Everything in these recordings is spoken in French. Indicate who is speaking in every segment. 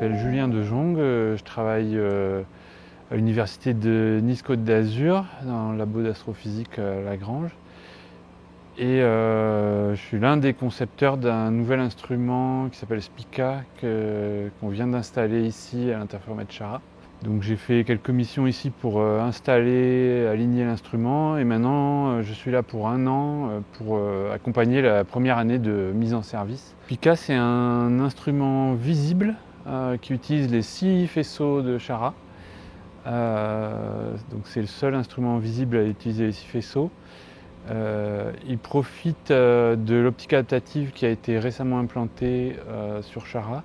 Speaker 1: m'appelle Julien De Jong, je travaille à l'université de Nice-Côte d'Azur, dans le labo d'astrophysique à Lagrange. Et je suis l'un des concepteurs d'un nouvel instrument qui s'appelle Spica, qu'on vient d'installer ici à l'interféromètre Chara. Donc j'ai fait quelques missions ici pour installer, aligner l'instrument, et maintenant je suis là pour 1 an pour accompagner la première année de mise en service. Spica, c'est un instrument visible qui utilise les 6 faisceaux de Chara. Donc c'est le seul instrument visible à utiliser les 6 faisceaux. Il profite de l'optique adaptative qui a été récemment implantée sur Chara.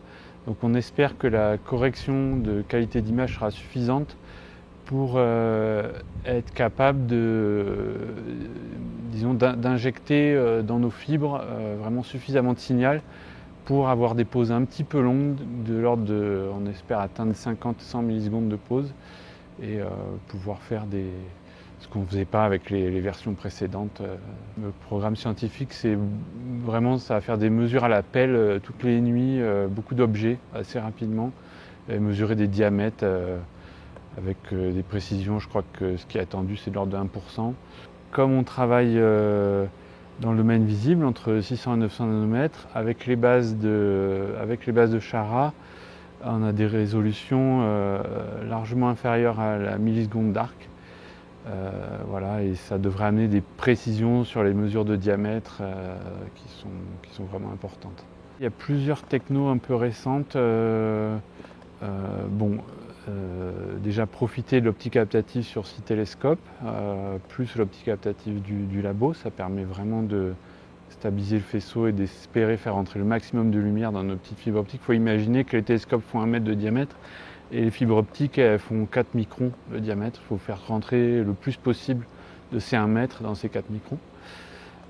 Speaker 1: Donc on espère que la correction de qualité d'image sera suffisante pour être capable d'injecter dans nos fibres vraiment suffisamment de signal pour avoir des pauses un petit peu longues, de l'ordre de, on espère atteindre 50-100 millisecondes de pause et pouvoir faire ce qu'on ne faisait pas avec les versions précédentes. Le programme scientifique, c'est vraiment, ça va faire des mesures à la pelle toutes les nuits, beaucoup d'objets assez rapidement, et mesurer des diamètres avec des précisions. Je crois que ce qui est attendu, c'est de l'ordre de 1%. Comme on travaille dans le domaine visible, entre 600 et 900 nanomètres, avec les bases de Chara, on a des résolutions largement inférieures à la milliseconde d'arc. Voilà, et ça devrait amener des précisions sur les mesures de diamètre qui sont vraiment importantes. Il y a plusieurs technos un peu récentes. Déjà profiter de l'optique adaptative sur 6 télescopes, plus l'optique adaptative du labo, ça permet vraiment de stabiliser le faisceau et d'espérer faire entrer le maximum de lumière dans nos petites fibres optiques. Il faut imaginer que les télescopes font 1 mètre de diamètre et les fibres optiques elles font 4 microns de diamètre. Il faut faire rentrer le plus possible de ces 1 mètre dans ces 4 microns.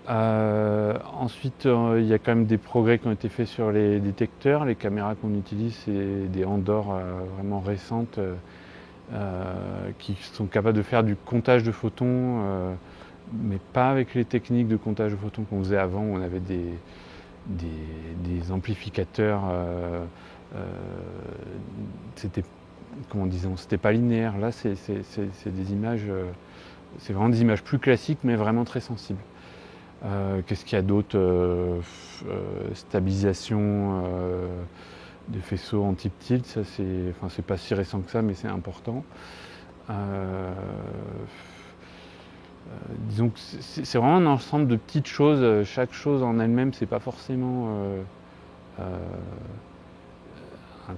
Speaker 1: Ensuite, il y a quand même des progrès qui ont été faits sur les détecteurs. Les caméras qu'on utilise, c'est des Andor vraiment récentes qui sont capables de faire du comptage de photons, mais pas avec les techniques de comptage de photons qu'on faisait avant, où on avait des amplificateurs. C'était pas linéaire. Là, c'est des images, c'est vraiment des images plus classiques, mais vraiment très sensibles. Qu'est-ce qu'il y a d'autre? Stabilisation des faisceaux en type tilt, ça c'est pas si récent que ça, mais c'est important. Disons que c'est vraiment un ensemble de petites choses. Chaque chose en elle-même, c'est pas forcément un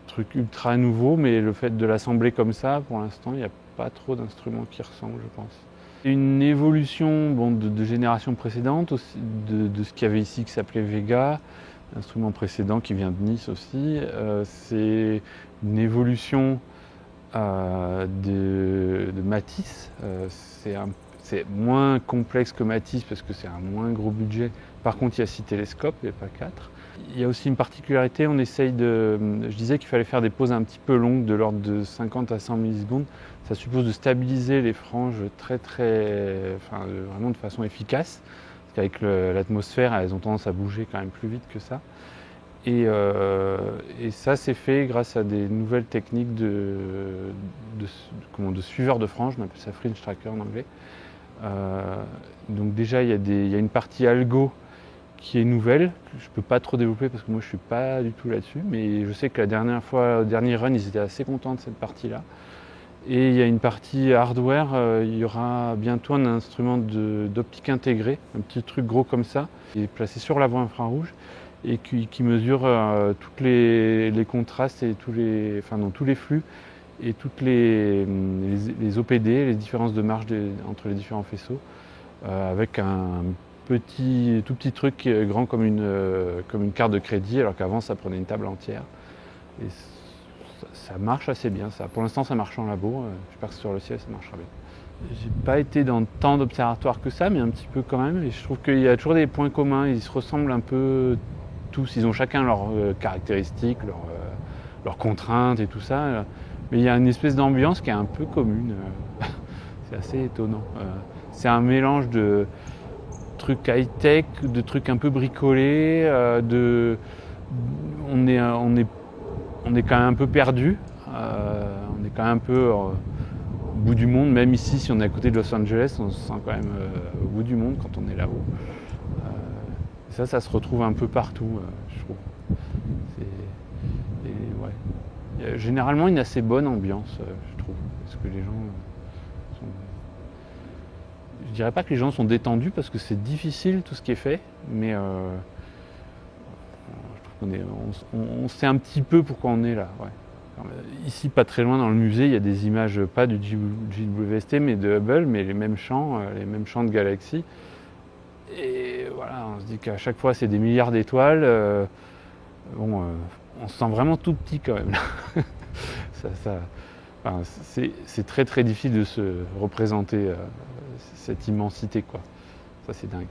Speaker 1: truc ultra nouveau, mais le fait de l'assembler comme ça, pour l'instant, il n'y a pas trop d'instruments qui ressemblent, je pense. Une évolution de génération précédente, aussi, de ce qu'il y avait ici qui s'appelait Vega, l'instrument précédent qui vient de Nice aussi. C'est une évolution de Matisse. C'est moins complexe que Matisse parce que c'est un moins gros budget. Par contre, il y a 6 télescopes et pas 4. Il y a aussi une particularité, je disais qu'il fallait faire des pauses un petit peu longues, de l'ordre de 50 à 100 millisecondes. Ça suppose de stabiliser les franges vraiment de façon efficace. Parce qu'avec l'atmosphère, elles ont tendance à bouger quand même plus vite que ça. Et ça, c'est fait grâce à des nouvelles techniques de suiveur de franges, on appelle ça fringe tracker en anglais. Donc déjà, il y a une partie algo qui est nouvelle, que je ne peux pas trop développer parce que moi je ne suis pas du tout là-dessus, mais je sais que la dernière fois, au dernier run, ils étaient assez contents de cette partie-là. Et il y a une partie hardware, il y aura bientôt un instrument d'optique intégrée, un petit truc gros comme ça, qui est placé sur la voie infrarouge et qui mesure tous les contrastes et dans tous les flux et toutes les OPD, les différences de marge entre les différents faisceaux, avec un tout petit truc qui est grand comme une carte de crédit, alors qu'avant ça prenait une table entière. Et ça marche assez bien, ça. Pour l'instant ça marche en labo, j'espère que sur le ciel ça marchera bien. J'ai pas été dans tant d'observatoires que ça, mais un petit peu quand même, et je trouve qu'il y a toujours des points communs, ils se ressemblent un peu tous, ils ont chacun leurs caractéristiques, leurs contraintes et tout ça, mais il y a une espèce d'ambiance qui est un peu commune, c'est assez étonnant. C'est un mélange de trucs high-tech, de trucs un peu bricolés, on est on est quand même un peu perdu. On est quand même un peu au bout du monde, même ici, si on est à côté de Los Angeles, on se sent quand même au bout du monde quand on est là-haut. Ça se retrouve un peu partout, je trouve. Ouais. Il y a généralement une assez bonne ambiance, je trouve, parce que les gens sont... Je dirais pas que les gens sont détendus parce que c'est difficile tout ce qui est fait, mais je trouve on sait un petit peu pourquoi on est là. Ouais. Ici, pas très loin dans le musée, il y a des images, pas du JWST, mais de Hubble, mais les mêmes champs de galaxies. Et voilà, on se dit qu'à chaque fois, c'est des milliards d'étoiles. On se sent vraiment tout petit quand même. C'est très très difficile de se représenter cette immensité, quoi. Ça, c'est dingue.